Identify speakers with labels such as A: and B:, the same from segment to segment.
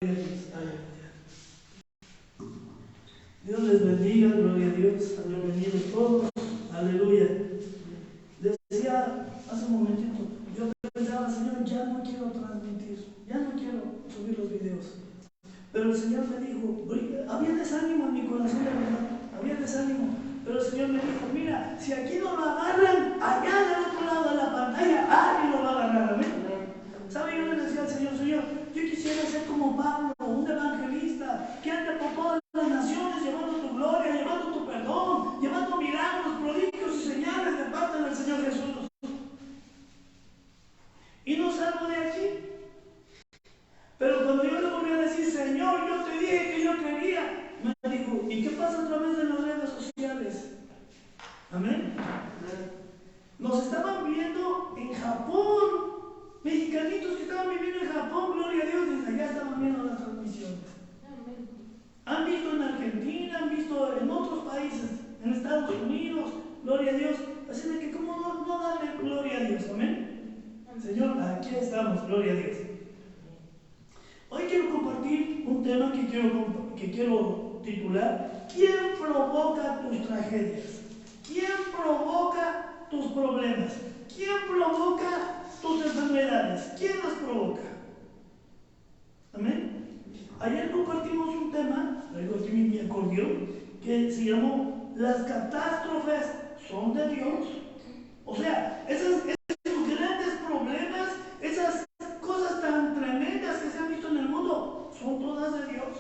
A: Dios les bendiga, gloria a Dios, bienvenidos todos, aleluya. Decía hace un momentito, yo pensaba, Señor, ya no quiero transmitir, ya no quiero subir los videos. Pero el Señor me dijo, había desánimo en mi corazón, de verdad, había desánimo. Pero el Señor me dijo, mira, si aquí no lo agarran, allá del otro lado de la pantalla, alguien lo va a agarrar, amén. ¿Sabe? Yo le decía al Señor, Señor, yo quisiera ser como Pablo, un evangelista, que ande por todas las naciones, llevando tu gloria, llevando tu perdón, llevando milagros, prodigios y señales de parte del Señor Jesús. Y no salgo de aquí. Pero cuando yo le volví a decir, Señor, yo te dije que yo quería, me dijo, ¿y qué pasa a través de las redes sociales? Amén. Nos estaban viendo en Japón. Mexicanitos que estaban viviendo en Japón, gloria a Dios, desde allá estaban viendo las transmisiones. Han visto en Argentina, han visto en otros países, en Estados Unidos, gloria a Dios. Así de que, ¿cómo no darle gloria a Dios? Amén. Señor, aquí estamos, gloria a Dios. Hoy quiero compartir un tema que quiero titular: ¿quién provoca tus tragedias? ¿Quién provoca tus problemas? ¿Quién provoca tus enfermedades? ¿Quién las provoca? Amén. Ayer compartimos un tema, traigo aquí mi acordeón, que se llamó ¿las catástrofes son de Dios? O sea, esos grandes problemas, esas cosas tan tremendas que se han visto en el mundo, son todas de Dios.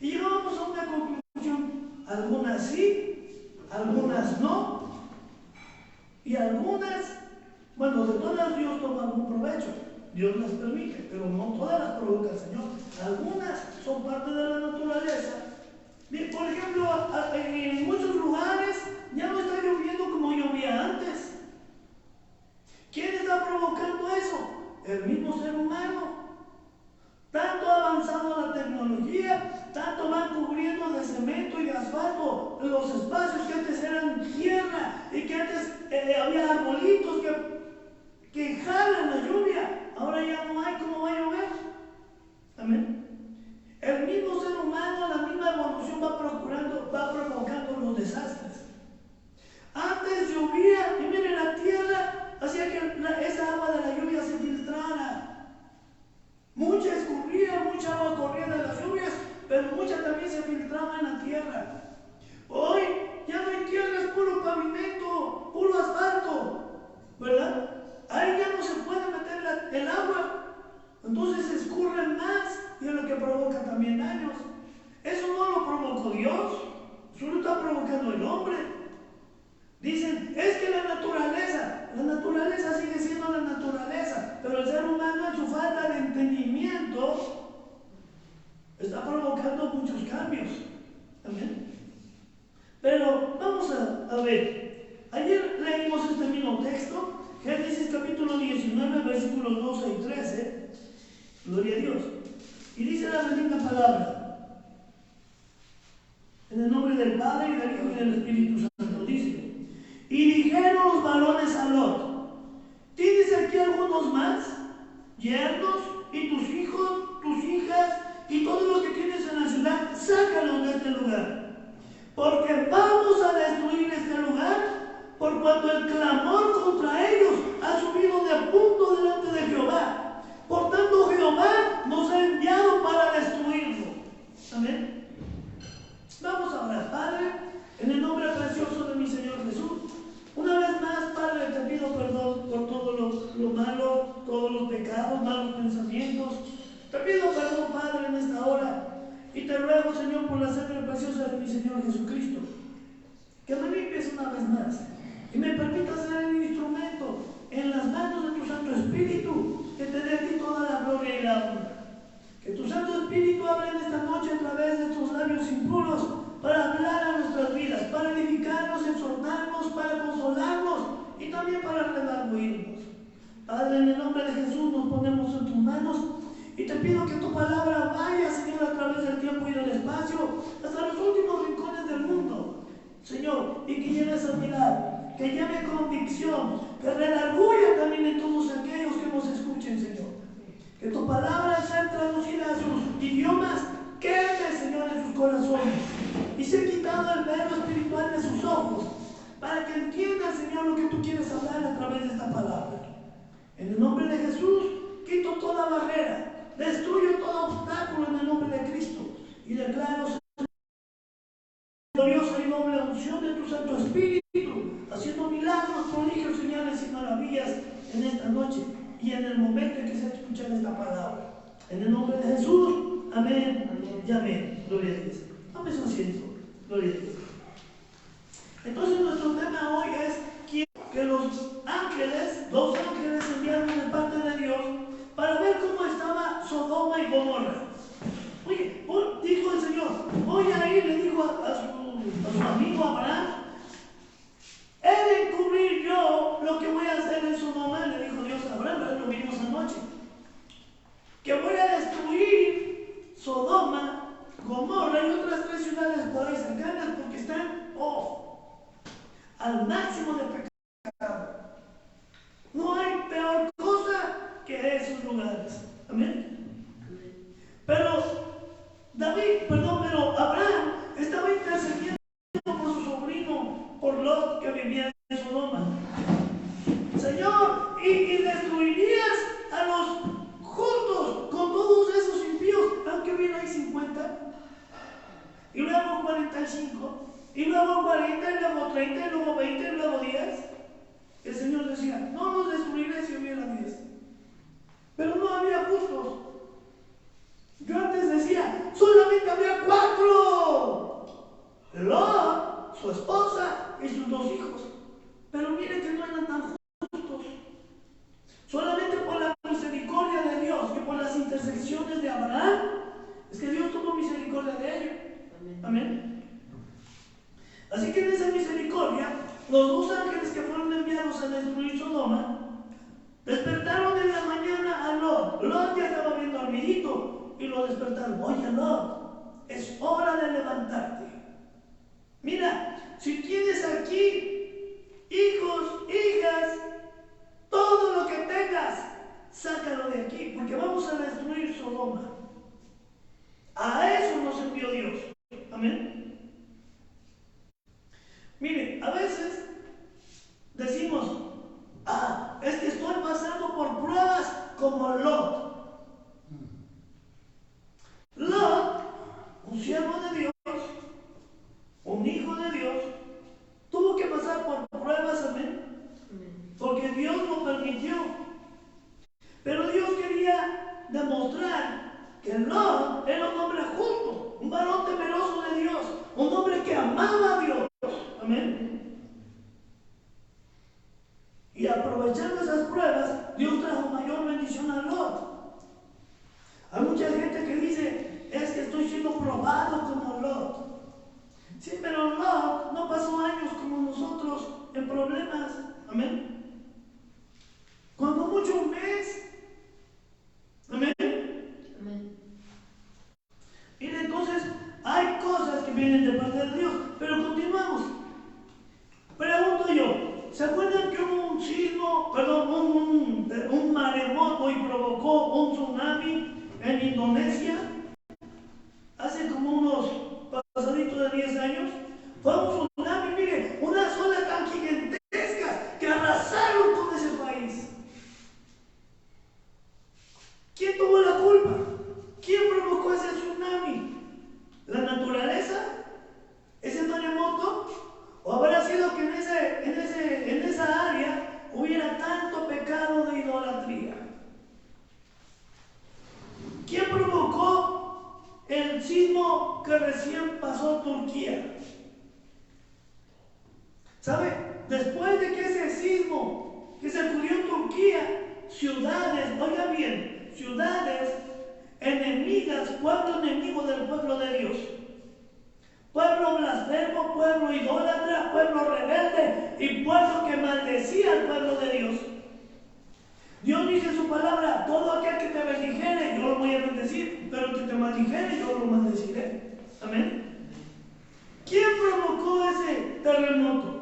A: Y llegamos a una conclusión: algunas sí, algunas no, y algunas, bueno, de todas Dios toma algún provecho, Dios las permite, pero no todas las provoca el Señor. Algunas son parte de la naturaleza. Bien, por ejemplo, en muchos lugares ya no está lloviendo como llovía antes. ¿Quién está provocando eso? El mismo ser humano. Tanto ha avanzado la tecnología, tanto van cubriendo de cemento y de asfalto los espacios que antes eran tierra y que antes había arbolitos que jalan la lluvia. Ahora ya no hay, ¿cómo va a llover? Amén. El mismo ser humano, la misma evolución va provocando los desastres. Antes llovía y miren, la tierra hacía que esa agua de la lluvia se filtrara. Mucha escurría, mucha agua corría de las lluvias, pero mucha también se filtraba en la tierra. Hoy ya no hay tierra, es puro pavimento, puro asfalto, ¿verdad? Ahí ya no se puede meter el agua, entonces se escurre más y es lo que provoca también daños. Eso no lo provocó Dios, eso lo está provocando el hombre. Dicen, es que la naturaleza sigue siendo la naturaleza, pero el ser humano, en su falta de entendimiento, está provocando muchos cambios. Amén. Pero vamos a ver, ayer leímos este mismo texto, Génesis capítulo 19, versículos 12 y 13, gloria a Dios, y dice la bendita palabra, en el nombre del Padre, y del Hijo y del Espíritu Santo, dice: y dijeron los varones a Lot: ¿tienes aquí algunos más yernos, y tus hijos, tus hijas, y todo lo que tienes en la ciudad? Sácalos de este lugar, porque vamos a destruir este lugar, por cuanto el clamor contra ellos ha subido de punto delante de Jehová. Por tanto, Jehová nos ha enviado para destruirlo. Amén. Vamos a orar. Padre, en el nombre precioso de mi Señor Jesús, una vez más, Padre, te pido perdón por todo lo malo, todos los pecados, malos pensamientos. Te pido perdón, Padre, en esta hora. Y te ruego, Señor, por la sangre preciosa de mi Señor Jesucristo, que me limpies una vez más y me permitas ser el instrumento en las manos de tu Santo Espíritu, que te dé a ti toda la gloria y la honra. Que tu Santo Espíritu hable en esta noche a través de tus labios impuros para hablar a nuestras vidas, para edificarnos, exhortarnos, para consolarnos y también para redarguirnos. Padre, en el nombre de Jesús nos ponemos en tus manos y te pido que tu palabra vaya, Señor, a través del tiempo y del espacio hasta los últimos rincones del mundo, Señor, y que lleve sanidad, que lleve convicción, que redarguya también en todos aquellos que nos escuchen, Señor. Que tu palabra sea traducida a su que entiendan, Señor, lo que tú quieres hablar a través de esta palabra. En el nombre de Jesús, quito toda barrera, destruyo todo obstáculo en el nombre de Cristo y declaro gloriosa y noble unción de tu Santo Espíritu, haciendo milagros, prodigios, señales y maravillas en esta noche y en el momento en que se escucha esta palabra. En el nombre de Jesús, amén, amén y amén. Gloria a Dios. Tome su asiento. Gloria a Dios. Entonces nuestro tema hoy es que los ángeles, dos ángeles enviaron de parte de Dios para ver cómo estaba Sodoma y Gomorra. Oye, dijo el Señor, voy a ir, le dijo a su amigo Abraham, he de encubrir yo lo que voy a hacer en Sodoma, le dijo Dios a Abraham, lo vimos anoche, que voy a destruir Sodoma, Gomorra y otras 3 ciudades por ahí cercanas porque están al máximo de pecado. No hay peor cosa que esos lugares. Amén. Pero Abraham estaba intercediendo por su sobrino, por Lot, que vivía en Sodoma. Señor, y destruirías a los justos con todos esos impíos, aunque bien hay 50, y luego 45, y luego 40, y luego 30, y luego 20, y luego 10. El Señor decía, no los destruiré si hubiera 10. Pero no había justos. Yo antes decía, solamente había 4. Lot, su esposa y sus 2 hijos. Pero miren que no eran tan justos. Solamente por la misericordia de Dios y por las intersecciones de Abraham, es que Dios tuvo misericordia de ellos. Amén. Así que en esa misericordia, los 2 ángeles que fueron enviados a destruir Sodoma, despertaron en la mañana a Lot. Lot ya estaba viendo al viejito y lo despertaron. Oye, Lot, es hora de levantarte. Mira, si tienes aquí hijos, hijas, todo lo que tengas, sácalo de aquí, porque vamos a destruir Sodoma. A eso nos envió Dios. Amén. Mire, a veces decimos, es que estoy pasando por pruebas como Lot. Lot, un siervo de Dios, un hijo de Dios, tuvo que pasar por pruebas, amén, porque Dios lo permitió. Pero Dios quería demostrar que Lot era un hombre justo, un varón temeroso de Dios, un hombre que amaba a Dios. Amén. Y aprovechando esas pruebas, Dios trajo mayor bendición a Lot. Hay mucha gente que dice, es que estoy siendo probado como Lot. Sí, pero Lot no pasó años como nosotros en problemas. Amén. Cuando mucho un mes. Amén. Amén. Y entonces hay cosas que vienen de parte de Dios. Pero continuamos. Pregunto yo, ¿se acuerdan que hubo un sismo, un maremoto y provocó un tsunami en Indonesia? Hace como unos pasaditos de 10 años. Fue un tsunami, mire, una ola tan gigantesca que arrasaron con ese país. ¿Quién tuvo la culpa? ¿Quién provocó ese tsunami? ¿La naturaleza? ¿Ese maremoto? ¿O habrá sido que en esa área hubiera tanto pecado de idolatría? ¿Quién provocó el sismo que recién pasó Turquía? ¿Sabe? Después de que ese sismo que sacudió Turquía, ciudades, oigan bien, ciudades enemigas, pueblo enemigo del pueblo de Dios. Pueblo blasfemo, pueblo idólatra, pueblo rebelde y pueblo que maldecía al pueblo de Dios. Dios dice en su palabra, todo aquel que te bendijere, yo lo voy a bendecir, pero que te maldijere, yo lo maldeciré. Amén. ¿Quién provocó ese terremoto?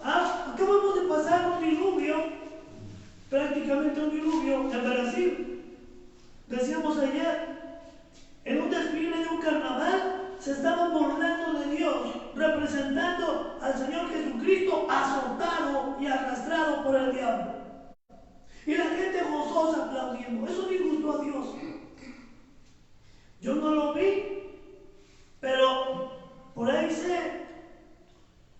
A: Acabamos de pasar un diluvio, prácticamente un diluvio en Brasil. Decíamos ayer, en un desfile de un carnaval, se estaban burlando de Dios representando al Señor Jesucristo azotado y arrastrado por el diablo. Y la gente gozosa aplaudiendo. Eso disgustó a Dios. Yo no lo vi, pero por ahí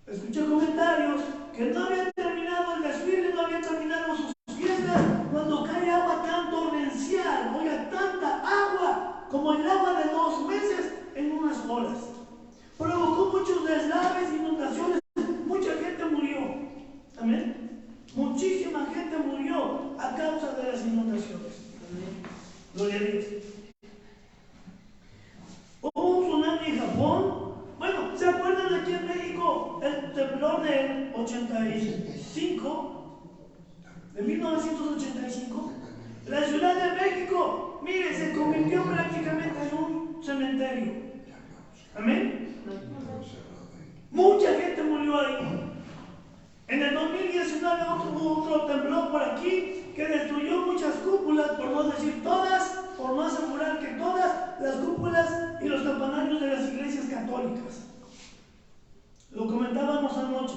A: escuché comentarios que no había terminado el desfile, no había terminado sus fiestas, cuando cae agua tan torrencial, oiga, tanta agua como el agua de 2 meses en unas horas. Provocó muchos deslaves, inundaciones, mucha gente murió. Amén. Muchísima gente murió a causa de las inundaciones. Amén. Gloria a Dios. Hubo un tsunami en Japón. Bueno, ¿se acuerdan aquí en México el temblor del 85? De 1985. La Ciudad de México, mire, se convirtió prácticamente en un cementerio. Amén. Mucha gente murió ahí. En el 2019 hubo otro temblor por aquí que destruyó muchas cúpulas, por no decir todas, por no asegurar que todas las cúpulas y los campanarios de las iglesias católicas. Lo comentábamos anoche.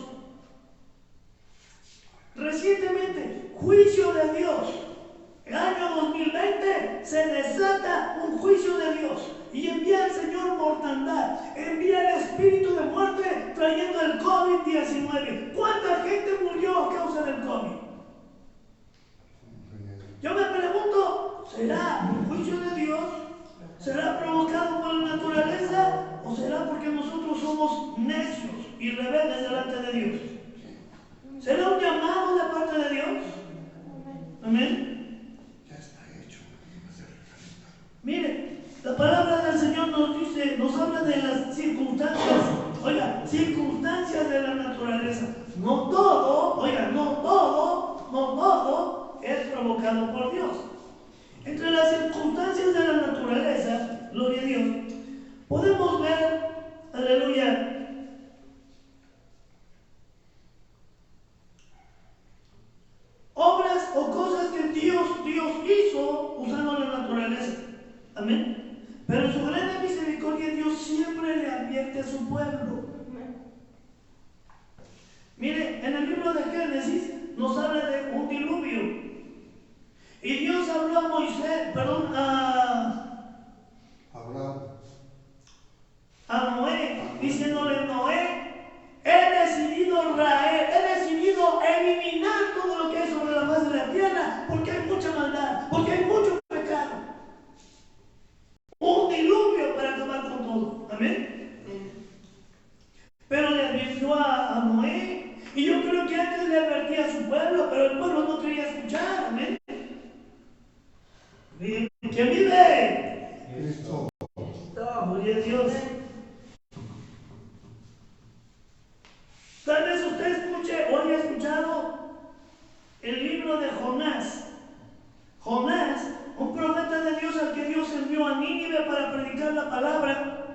A: Recientemente, juicio de Dios. El año 2020 se desata un juicio de Dios y envía el Señor mortandad, envía el espíritu de muerte trayendo el COVID-19. ¿Cuánta gente murió a causa del COVID? Yo me pregunto, ¿será un juicio de Dios? ¿Será provocado por la naturaleza? ¿O será porque nosotros somos necios y rebeldes delante de Dios? ¿Será un llamado de parte de Dios? Amén. Mire, la palabra del Señor nos habla de las circunstancias, oiga, circunstancias de la naturaleza. No todo es provocado por Dios. Entre las circunstancias de la naturaleza, gloria a Dios, podemos ver, aleluya, obras o cosas que Dios hizo usando la naturaleza. Amén. Pero en su gran misericordia Dios siempre le advierte a su pueblo. Mire, en el libro de Génesis nos habla de un diluvio. Y Dios habló a Moisés, a Noé, diciéndole: Noé, he decidido eliminar todo lo que hay sobre la faz de la tierra, porque hay mucha maldad, porque hay mucho pecado. Un diluvio para acabar con todo. Amén. Pero le advirtió a Noé, y yo creo que antes le advertía a su pueblo, pero el pueblo no quería escuchar. Amén. ¿Quién vive? Cristo. Gloria a Dios. Tal vez usted escuche o haya escuchado el libro de Jonás. Jonás, un profeta de Dios al que Dios envió a Nínive para predicar la palabra.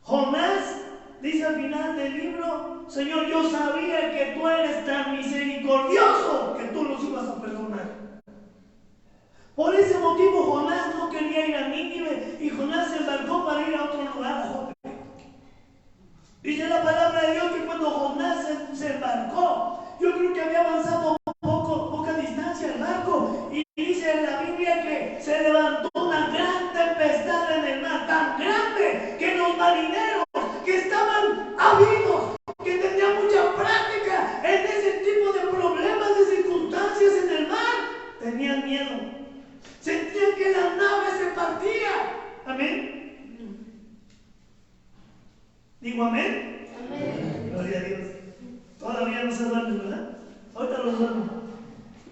A: Jonás dice al final del libro: Señor, yo sabía que tú eres tan misericordioso que tú los ibas a perdonar. Por ese motivo Jonás no quería ir a Nínive y Jonás se embarcó para ir a otro lugar, a Jope. Dice la palabra de Dios que cuando Jonás se embarcó, yo creo que había avanzado poca distancia el barco, y dice en la Biblia que se levantó una gran tempestad en el mar, tan grande que los marineros que estaban habidos, que tenían mucha práctica en ese tipo de problemas, de circunstancias en el mar, tenían miedo. Sentían que la nave se partía. Amén. Digo amén. Amén. Gloria a Dios. Todavía no se duerme, ¿verdad? Ahorita los duermo.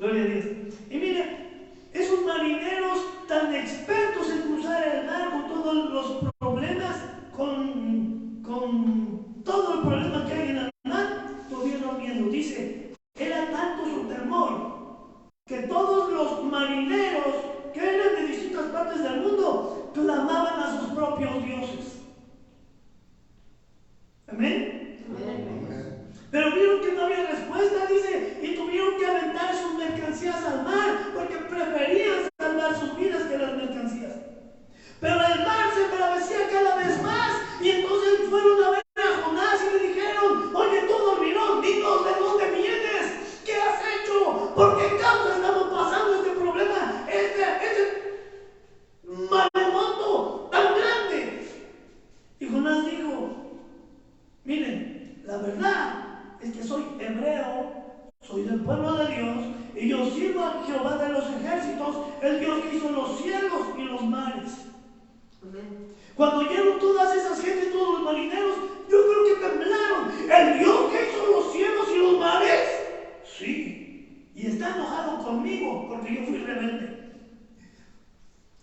A: Gloria a Dios. Y mire, esos marineros tan expertos en cruzar el mar con todos los problemas, con todo el problema que hay en el mar, tuvieron miedo. Dice, era tanto su temor que todos los marineros que eran de distintas partes del mundo clamaban a sus propios dioses. Amén. Amén. Pero vieron que no había respuesta, dice, y tuvieron que aventar sus mercancías al mar porque preferían salvar sus vidas que las mercancías. Pero el mar se embravecía el Dios que hizo los cielos y los mares. Cuando oyeron todas esas gentes, todos los marineros, yo creo que temblaron. ¿El Dios que hizo los cielos y los mares? Sí. Y está enojado conmigo porque yo fui rebelde.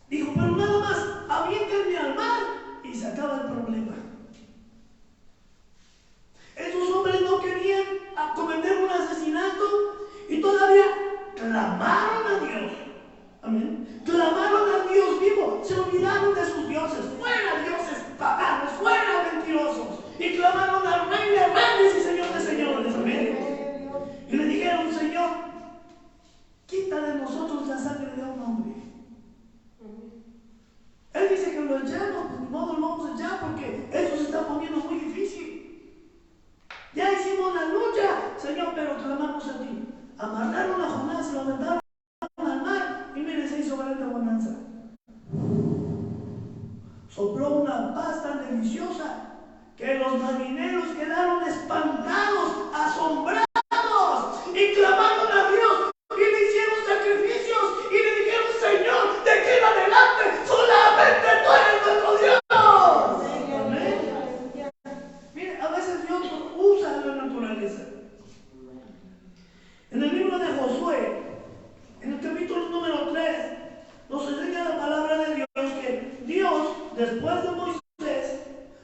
A: Dijo, pero nada más, aviéntenme al mar y se acaba el problema. Esos hombres no querían cometer un asesinato y todavía clamaron a Dios. Amén. Clamaron a Dios vivo, se olvidaron de sus dioses. Fuera dioses paganos, fuera mentirosos. Y clamaron al Rey de Reyes y Señor de Señores. Amén. Y le dijeron, Señor, quita de nosotros la sangre de un hombre. Él dice que lo echamos, pues no lo vamos a echar porque eso se está poniendo muy difícil. Ya hicimos la lucha, Señor, pero clamamos a ti. Amarraron a Jonás y lo aventaron al mar y mire, se hizo grande bonanza. Sopló una paz tan deliciosa que los marineros quedaron espantados, asombrados y clamaron a Dios y le hicieron sacrificios y le dijeron, Señor, de aquí en adelante solamente tú eres nuestro Dios. Amén. Mire, a veces Dios usa la naturaleza. En el libro de Josué, en el capítulo número 3, nos enseña la palabra de Dios que Dios, después de Moisés,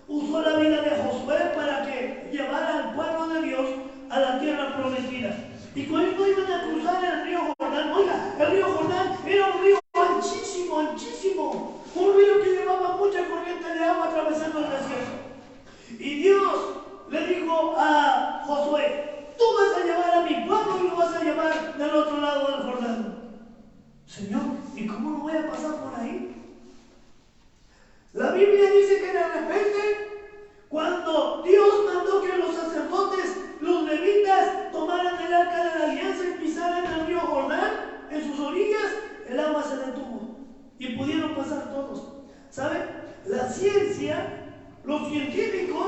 A: usó la vida de Josué para que llevara al pueblo de Dios a la tierra prometida. Y cuando iban a cruzar el río Jordán, oiga, el río Jordán era un río anchísimo, anchísimo, un río que llevaba mucha corriente de agua atravesando el desierto. Y Dios le dijo a Josué, tú vas a llevar a mi pueblo y lo vas a llevar del otro lado del Jordán. Señor, ¿y cómo no voy a pasar por ahí? La Biblia dice que de repente, cuando Dios mandó que los sacerdotes, los levitas, tomaran el arca de la alianza y pisaran el río Jordán, en sus orillas, el agua se detuvo y pudieron pasar todos. ¿Saben? La ciencia, los científicos,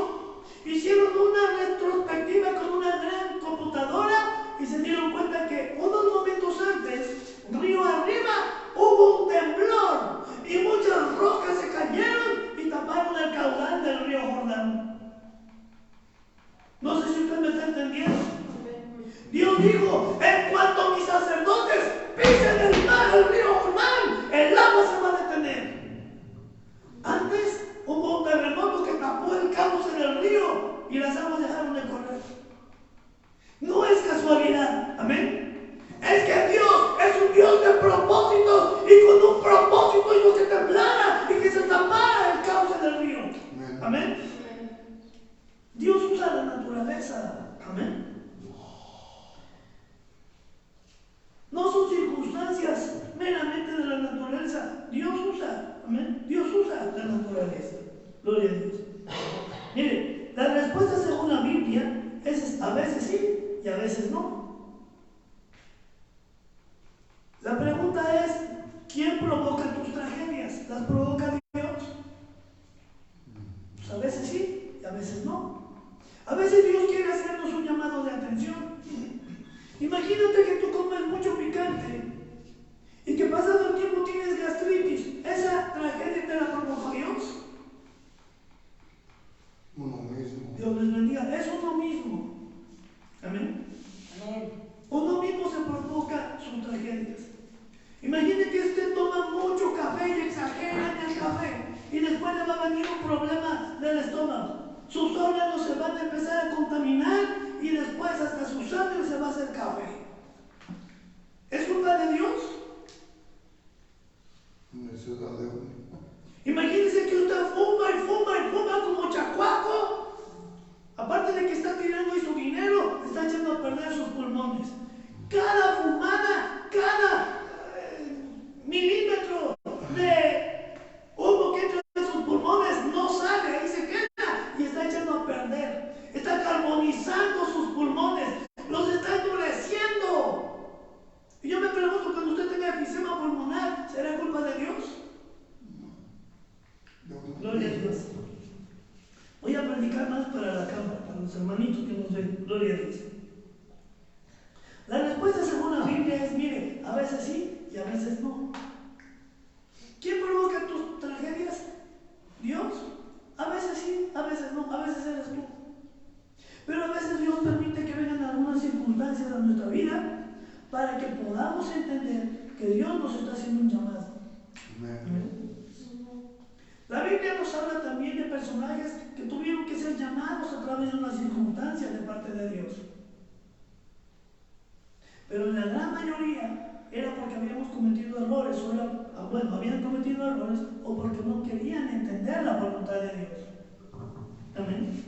A: hicieron una retrospectiva con una gran computadora y se dieron cuenta que unos momentos antes, río arriba, hubo un temblor y muchas rocas se cayeron y taparon el caudal del río Jordán. No sé si usted me está entendiendo. Dios dijo, en cuanto mis sacerdotes pisen el mar, el río Jordán, el agua se va a detener. Antes hubo un terremoto que tapó el cauce del río y las aguas dejaron de correr. No es casualidad, amén. Es que Dios es un Dios de propósitos y con un propósito hizo que temblara y que se tapara el cauce del río. Amén. Dios usa la naturaleza, amén. No son circunstancias meramente de la naturaleza. Dios usa, amén. Dios usa la naturaleza. Gloria a Dios. Mire, la respuesta según la Biblia es a veces sí y a veces no. La pregunta es, ¿quién provoca tus tragedias? ¿Las provoca Dios? Pues a veces sí y a veces no. A veces Dios quiere hacernos un llamado de atención. Imagínate que tú comes mucho picante y que pasado el tiempo tienes gastritis. ¿Esa tragedia te la provocó Dios?
B: Uno mismo.
A: Dios les bendiga. Es uno mismo. Amén.
C: Amén.
A: Uno mismo se provoca sus tragedias. Imagine que usted toma mucho café y exagera en el café y después le va a venir un problema del estómago. Sus órganos se van a empezar a contaminar y después hasta su sangre se va a hacer café. ¿Es culpa de Dios?
B: Necesidad de uno.
A: Imagínese que usted fuma y fuma y fuma como chacuaco. Aparte de que está tirando ahí su dinero, está echando a perder sus pulmones. Cada fumada, cada milímetro de humo que entra en sus pulmones no sale, ahí se queda y está echando a perder. Está carbonizando sus pulmones, los está endureciendo. Y yo me pregunto, cuando usted tenga enfisema pulmonar, ¿será culpa de Dios? Gloria a Dios. Voy a predicar más para la cámara, para los hermanitos que nos ven. Gloria a Dios. La respuesta según la Biblia es, mire, a veces sí y a veces no. Biblia nos habla también de personajes que tuvieron que ser llamados a través de una circunstancia de parte de Dios. Pero en la gran mayoría era porque habíamos cometido errores, habían cometido errores o porque no querían entender la voluntad de Dios. Amén.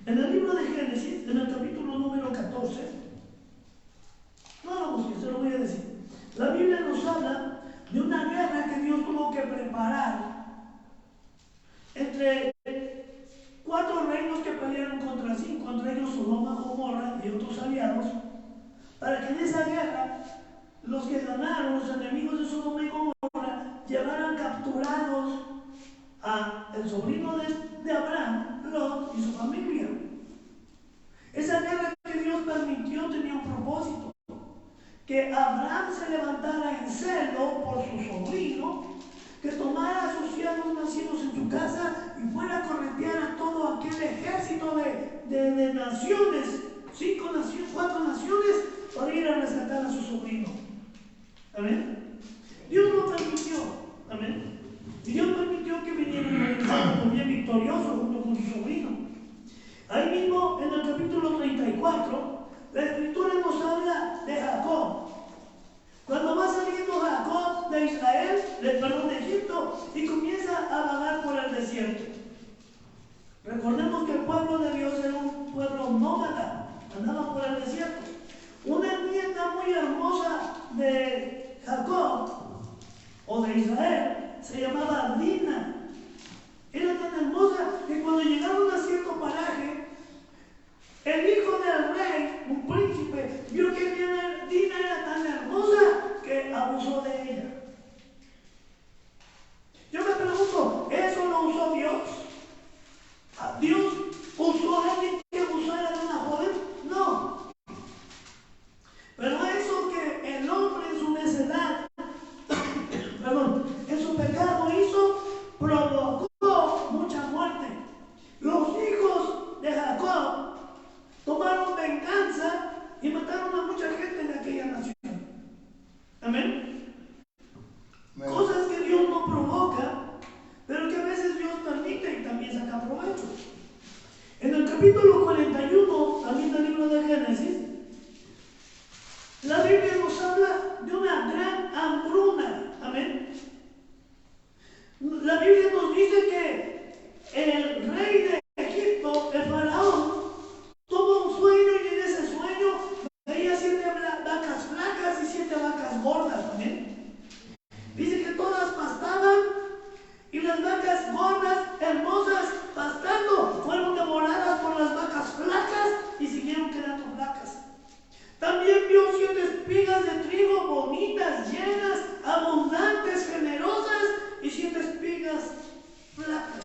A: En el libro de Génesis, en el capítulo número 14, no lo busques, se lo voy a decir. La Biblia nos habla de una guerra que Dios tuvo que preparar entre 4 reinos que pelearon contra sí, contra ellos Sodoma, Gomorra y otros aliados, para que en esa guerra los que ganaron, los enemigos de Sodoma y Gomorra, llevaran capturados a el sobrino de Abraham, Lot, y su familia. Esa guerra que Dios permitió tenía un propósito: que Abraham se levantara en celo por su sobrino, que tomara a sus siervos nacidos en su casa y fuera a corretear a todo aquel ejército de naciones, 5 naciones, 4 naciones, para ir a rescatar a su sobrino. Amén. Dios lo permitió. Amén. Y Dios permitió que vinieran también victoriosos junto con su sobrino. Ahí mismo, en el capítulo 34, la Escritura nos habla de Jacob. Cuando va saliendo Jacob de Israel, de Egipto, y comienza a vagar por el desierto. Recordemos que el pueblo de Dios era un pueblo nómada, andaba por el desierto. Una nieta muy hermosa de Jacob, o de Israel, se llamaba Dina. Era tan hermosa que cuando llegaron a cierto paraje, el hijo del rey, un príncipe, vio que Dina era tan hermosa que abusó de ella. Yo me pregunto, ¿eso lo usó Dios? ¿Dios usó a alguien que abusara de una joven? No. Pero eso que el hombre en su necedad, en su pecado hizo, provocó mucha muerte. Los hijos de Jacob tomaron venganza y mataron a mucha gente de aquella nación. Amén. Cosas que Dios no provoca, pero que a veces Dios permite y también saca provecho. En el capítulo 41, también del libro de Génesis, la Biblia nos habla de una gran hambruna. Amén. La Biblia nos dice que el rey de Egipto, el faraón, tuvo un sueño y en ese sueño veía 7 vacas flacas y 7 vacas gordas. Amén. Dice que todas pastaban y las vacas gordas, hermosas, pastando, fueron devoradas por las vacas flacas y siguieron quedando flacas. También vio 7 espigas de trigo bonitas, llenas, abundantes, generosas, y 7 espigas flacas,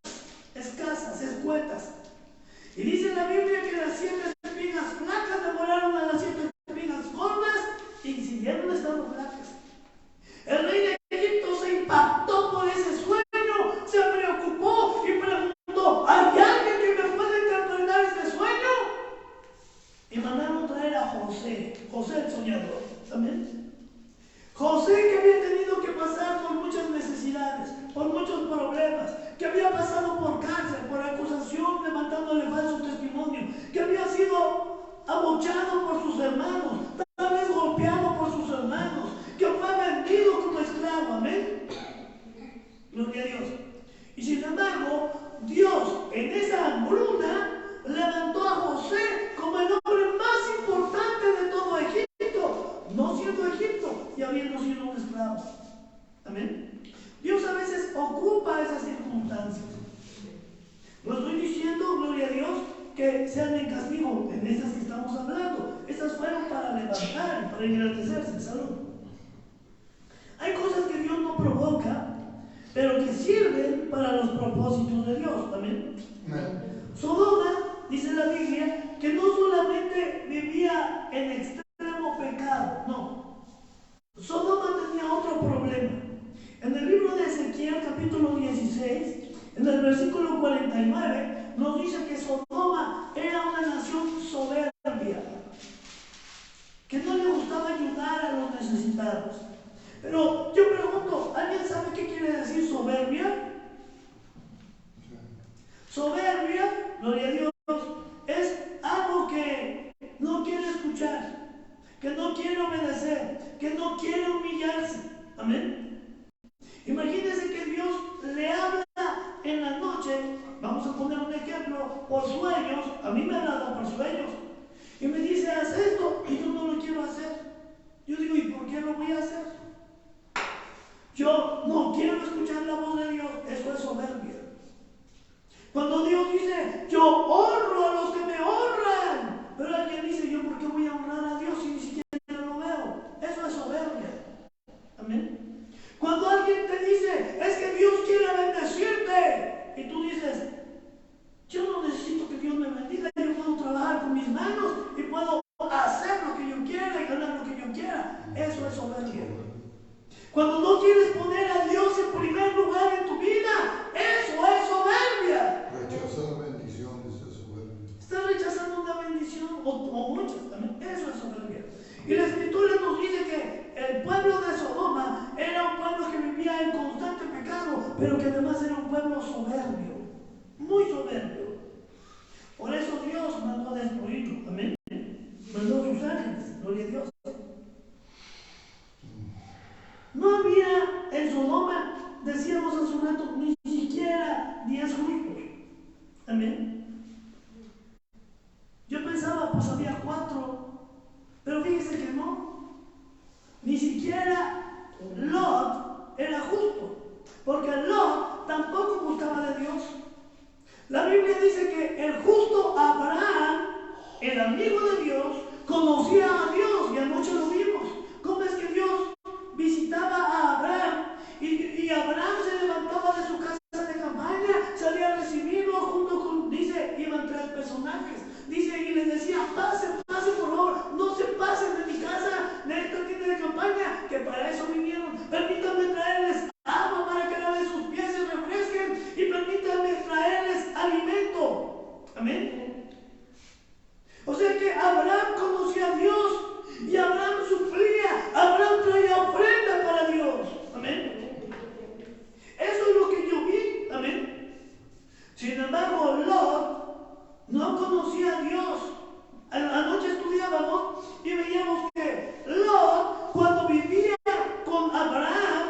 A: escasas, escuetas. Y dice la Biblia que las 7 espigas flacas devoraron a las 7 espigas gordas y siguieron estando flacas. El rey de Egipto se impactó por ese sueño, se preocupó y preguntó: ¿hay alguien que me pueda interpretar este sueño? Y mandaron traer a José el soñador. ¿Amén? José, que había tenido que pasar por muchas necesidades, por muchos problemas, que había pasado por cárcel, por acusación, levantándole falso testimonio, que había sido abuchado por sus hermanos, tal vez golpeado por sus hermanos, que fue vendido como esclavo. Amén. Gloria a Dios. Y sin embargo, Dios en esa hambruna levantó a José como el hombre más importante de todo Egipto, no siendo Egipto y habiendo sido un esclavo. Amén. Dios a veces ocupa esas circunstancias. No estoy diciendo, gloria a Dios, que sean en castigo en esas que estamos hablando. Estas fueron para levantar, para engrandecerse. Salud. Hay cosas que Dios no provoca, pero que sirven para los propósitos de Dios. Amén. Sodoma, dice la Biblia, que no solamente vivía en extremo pecado, no. Sodoma tenía otro problema. En el libro de Ezequiel, capítulo 16, en el versículo 49, nos dice que Sodoma era una nación soberbia, que no le gustaba ayudar a los necesitados. Pero yo pregunto, ¿alguien sabe qué quiere decir soberbia? Soberbia, gloria a Dios, es algo que no quiere escuchar, que no quiere obedecer, que no quiere humillarse. Amén. Imagínense que Dios le habla en la noche, vamos a poner un ejemplo, por sueños, a mí me ha hablado por sueños, y me dice, haz esto, y yo no lo quiero hacer. Yo digo, ¿y por qué lo voy a hacer? Yo no quiero escuchar la voz de Dios, eso es soberbia. Cuando Dios dice, yo honro a los que me honran, pero alguien dice, ¿yo por qué voy a honrar a Dios si ni siquiera lo veo? Eso es soberbia. Amén. Cuando alguien te dice, es que Dios quiere bendecirte, y tú dices, yo no necesito que Dios me bendiga, yo puedo trabajar con mis manos y puedo hacer lo que yo quiera y ganar lo que yo quiera. Eso es soberbia. Cuando no quieres poner a Dios en primer lugar en tu vida, eso es soberbia.
B: Rechazar bendiciones es soberbia.
A: Estás rechazando una bendición o muchas también. Eso es soberbia. Y la Escritura nos dice que el pueblo de Sodoma era un pueblo que vivía en constante pecado, pero que además era un pueblo soberbio, muy soberbio. Por eso Dios mandó a destruirlo. Amén. Mandó a sus ángeles. Gloria a Dios. No había en Sodoma, decíamos hace un rato, ni siquiera 10 justos. Amén. Yo pensaba, pues había 4, pero fíjese que no. Ni siquiera Lot era justo, porque Lot tampoco gustaba de Dios. La Biblia dice que el justo Abraham, el amigo de Dios, conocía a Dios, y anoche lo vimos. ¿Cómo es que Dios visitaba a Abraham y Abraham se levantaba de su casa de campaña, salía a recibirlo junto con, dice, iban 3 personajes, dice, y les decía, pasen, pasen por favor, no se pasen de mi casa, de esta tienda de campaña, que para eso vinieron, permítanme traerles agua para que laven sus pies y refresquen, y permítanme traerles alimento. Amén. O sea que Abraham conocía a Dios y Abraham sufría, Abraham traía ofrenda para Dios. Amén. Eso es lo que yo vi. Amén. Sin embargo, Lot no conocía a Dios. Anoche estudiábamos y veíamos que Lot, cuando vivía con Abraham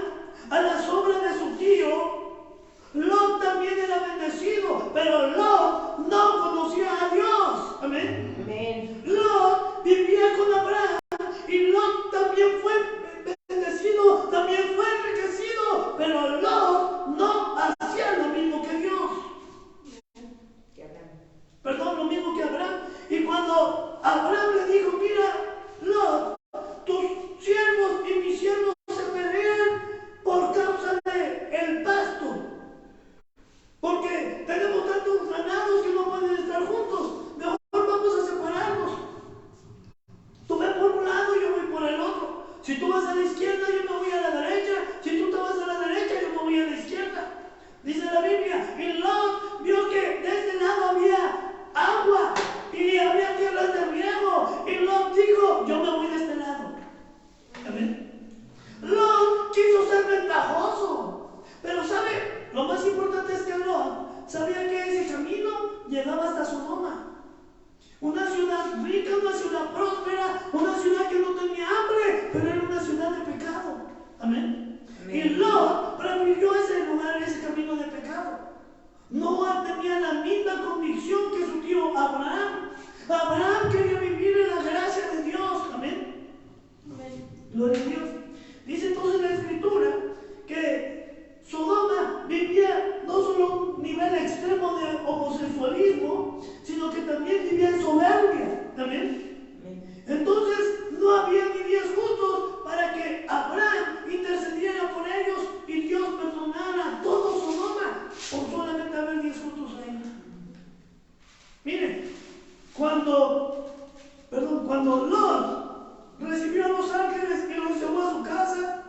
A: a la sombra de su tío, Lot también era bendecido, pero Lot no conocía a Dios. Amén.
C: Amén.
A: Lot vivía con Abraham y Lot también fue bendecido, también fue enriquecido, pero Lot no hacía lo mismo que Dios. Perdón, lo mismo que Abraham. Y cuando Abraham le dijo, mira, Lot, tus siervos y mis siervos se pelean por causa del pasto, porque tenemos tantos ganados que no pueden estar juntos, mejor vamos a separarnos. Tú ves por un lado y yo voy por el otro. Si tú vas a la izquierda, yo me voy a la derecha. Si tú te vas a la derecha, yo me voy a la izquierda. Dice la Biblia, y Lot vio que de este lado había agua y había tierras de riego. Y Lot dijo, yo me voy de este lado. Amén. Lot quiso ser ventajoso. Pero ¿sabe? Lo más importante es que Lot sabía que ese camino llegaba hasta Sodoma. Una ciudad rica, una ciudad próspera, una ciudad que no tenía hambre, pero era una ciudad de pecado. Amén. Y Lot prefirió ese lugar, ese camino de pecado. No tenía la misma convicción que su tío Abraham. Abraham quería vivir en la gracia de Dios. Amén. Gloria a Dios. Dice entonces la Escritura que Sodoma vivía no solo un nivel extremo de homosexualismo, sino que también vivía en soberbia. Amén. Entonces no había ni 10 justos para que Abraham intercediera por ellos y Dios perdonara a todo Sodoma por solamente haber 10 justos ahí. Miren, cuando Lot recibió a los ángeles y los llevó a su casa,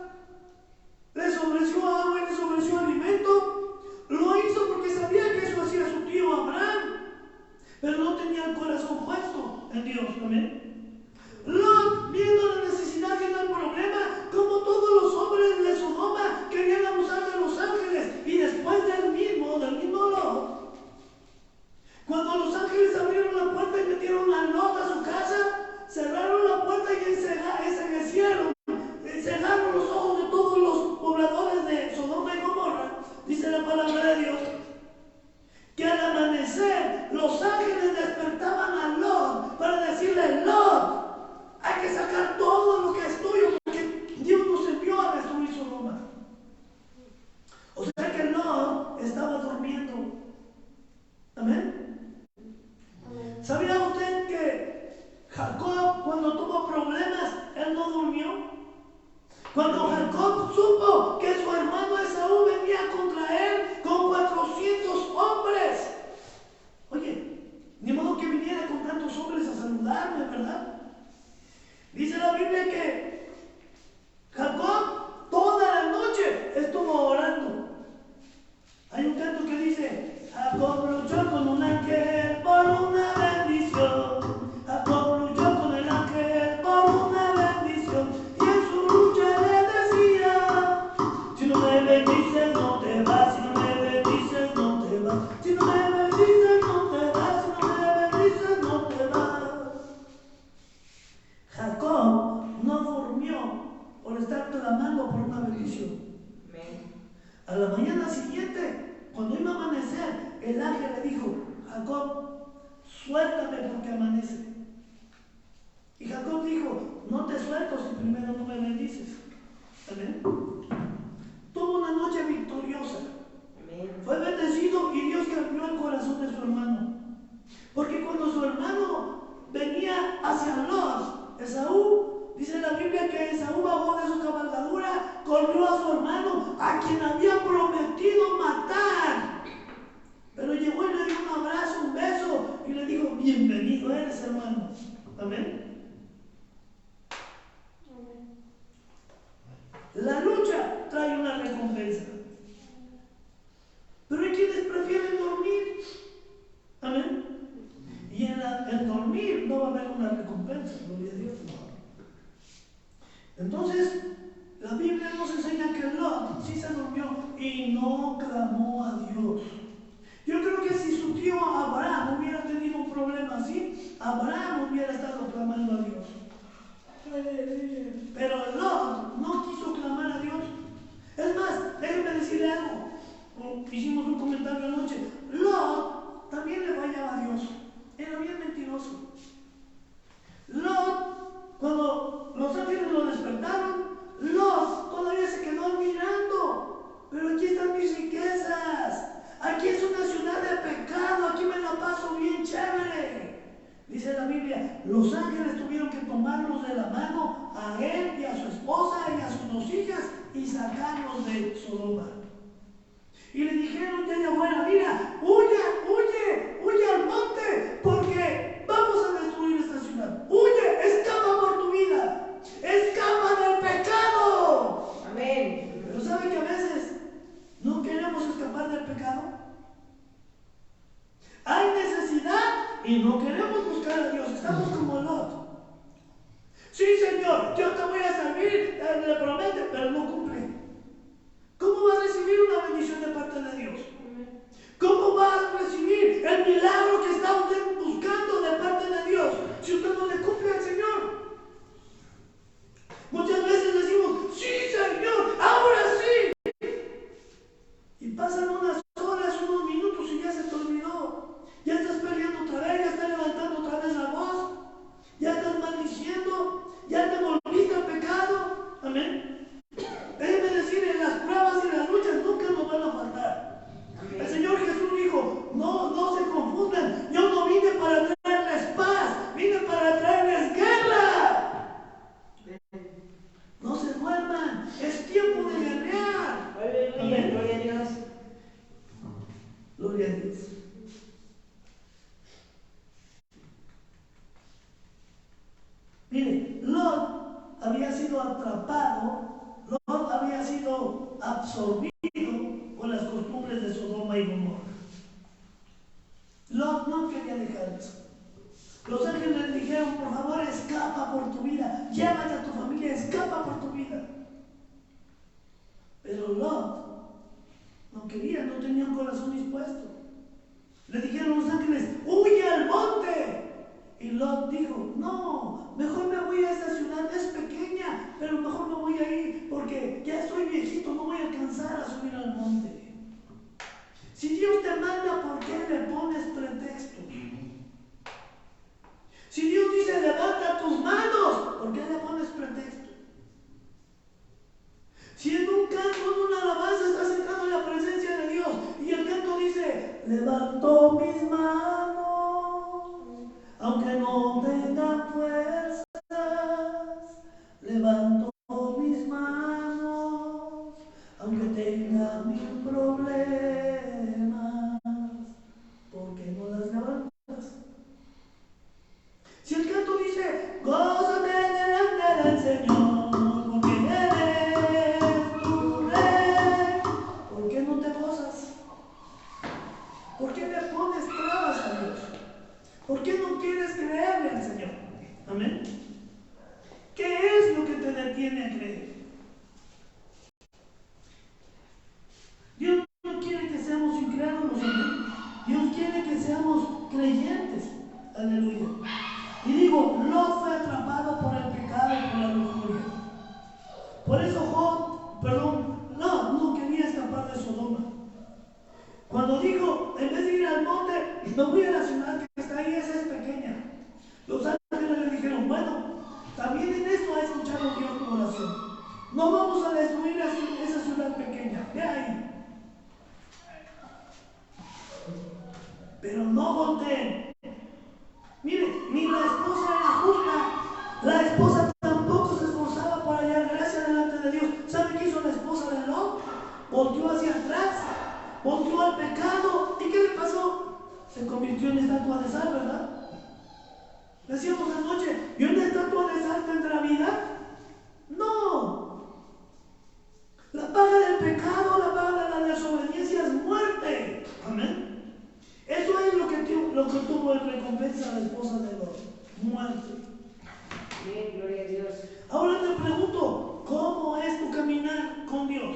A: bendices no te vas, si no me bendices no te vas, si no me bendices no te vas, si no me bendices no te vas. Jacob no durmió por estar clamando por una bendición. A la mañana siguiente, cuando iba a amanecer, el ángel le dijo: Jacob, suéltame porque amanece. Y Jacob dijo: no te suelto si primero no me bendices. Amén. Tuvo una noche victoriosa. Amén. Fue bendecido y Dios cambió el corazón de su hermano. Porque cuando su hermano venía hacia Lot, Esaú, dice la Biblia que Esaú bajó de su cabalgadura, corrió a su hermano, a quien había prometido matar. Pero llegó y le dio un abrazo, un beso, y le dijo: bienvenido eres, hermano. Amén. La lucha trae una recompensa. Pero hay quienes prefieren dormir. Amén. Y en dormir no va a haber una recompensa, gloria a Dios. Entonces, la Biblia nos enseña que Lot sí se durmió y no clamó a Dios. Yo creo que si su tío Abraham hubiera tenido un problema así, Abraham hubiera estado clamando a Dios. Pero Lot no quiso clamar a Dios. Es más, déjenme decirle algo. Hicimos un comentario anoche. Lot también le fallaba a Dios. Era bien mentiroso. Lot, cuando los ángeles lo despertaron, Lot todavía se quedó mirando. Pero aquí están mis riquezas. Aquí es una ciudad de pecado. Aquí me la paso bien chévere. Dice la Biblia: los ángeles tuvieron que tomarlos de la mano a él y a su esposa y a sus 2 hijas y sacarlos de Sodoma. Y le dijeron de allá afuera: mira, huye al monte, porque vamos a destruir esta ciudad. Huye, escapa por tu vida, escapa del pecado. Amén. Pero ¿sabe que a veces no queremos escapar del pecado? Hay necesidad y no queremos buscar a Dios. Estamos como Lot. Sí, Señor, yo te voy a servir, le promete, pero no cumple. ¿Cómo va a recibir una bendición de parte de Dios? ¿Cómo va a recibir el milagro que está usted buscando de parte de Dios si usted no le cumple al Señor? Muchas veces decimos: sí, Señor, ahora sí. Y pasan unas horas, unos minutos y ya se te olvidó. Ya estás peleando otra vez, ya estás levantando otra vez la voz, ya estás maldiciendo, ya te volviste al pecado. Amén. Déjeme decir, en las pruebas y las luchas nunca nos van a faltar. Amén. El Señor Jesús dijo: no se confundan, yo no vine para traerles paz, vine para traerles guerra. No se duerman, es tiempo de guerrear. Aleluya, gloria a Dios. Gloria a Dios. Mire, Lot había sido atrapado, Lot había sido absorbido por las costumbres de Sodoma y Gomorra. Lot no quería dejar eso. Los ángeles le dijeron: por favor, escapa por tu vida, llévate a tu familia, escapa por tu vida. Pero Lot no quería, no tenía un corazón dispuesto. Le dijeron los ángeles: huye al monte. Y Lot dijo: no, mejor me voy a esta ciudad, es pequeña, pero mejor no voy a ir porque ya estoy viejito, no voy a alcanzar a subir al monte. Si Dios te manda, ¿por qué le pones pretextos? Si Dios dice: levanta tus manos, ¿por qué le pones pretexto? Si en un canto, en una alabanza, estás entrando en la presencia de Dios y el canto dice: levanto mis manos, aunque no tenga fuerzas, levanto mis manos, No voy a la ciudad que está ahí, esa es pequeña. Los ángeles le dijeron, bueno, también en esto ha escuchado Dios tu oración. No vamos a destruir esa ciudad pequeña, ve ahí. Pero no volteen. Mire, ni la esposa era justa. La esposa tampoco se esforzaba por hallar gracia delante de Dios. ¿Sabe qué hizo la esposa de Lot? Volteó hacia atrás, volteó al pecado. ¿Y qué le pasó? Se convirtió en estatua de sal, ¿verdad? Decíamos anoche, ¿y una estatua de sal tendrá vida? No. La paga del pecado, la paga de la desobediencia es muerte. Amén. Eso es lo que tuvo en recompensa la esposa de Lot. Muerte.
C: Bien, gloria a Dios.
A: Ahora te pregunto, ¿cómo es tu caminar con Dios?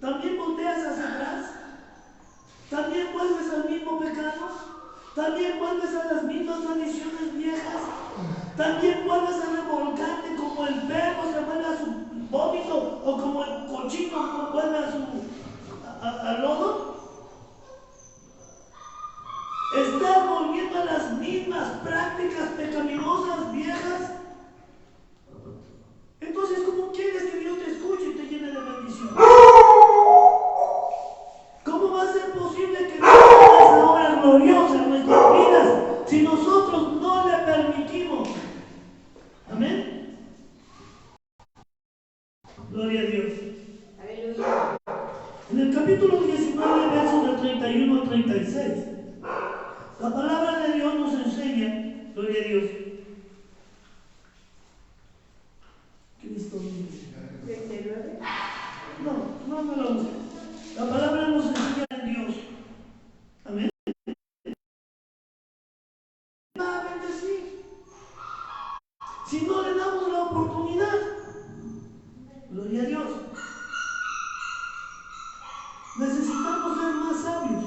A: ¿También volteas hacia atrás? ¿También vuelves al mismo pecado? ¿También vuelves a las mismas tradiciones viejas? ¿También vuelves a revolcarte como el perro se vuelve a su vómito o como el cochino vuelve a su al lodo? ¿Estás volviendo a las mismas prácticas pecaminosas viejas? Entonces, ¿cómo quieres que Dios te escuche y te llene de bendición? ¿Cómo va a ser posible que Dios haga esa obra gloriosa en nuestras vidas si nosotros no le permitimos? Amén. Gloria a Dios.
C: Aleluya.
A: En el capítulo 19, versos del 31 al 36, la palabra de Dios nos enseña, gloria a Dios, Cristo vive.
C: 39.
A: No me lo busques. La palabra nos enseña en Dios. Amén. Va a bendecir. Si no le damos la oportunidad. Gloria a Dios.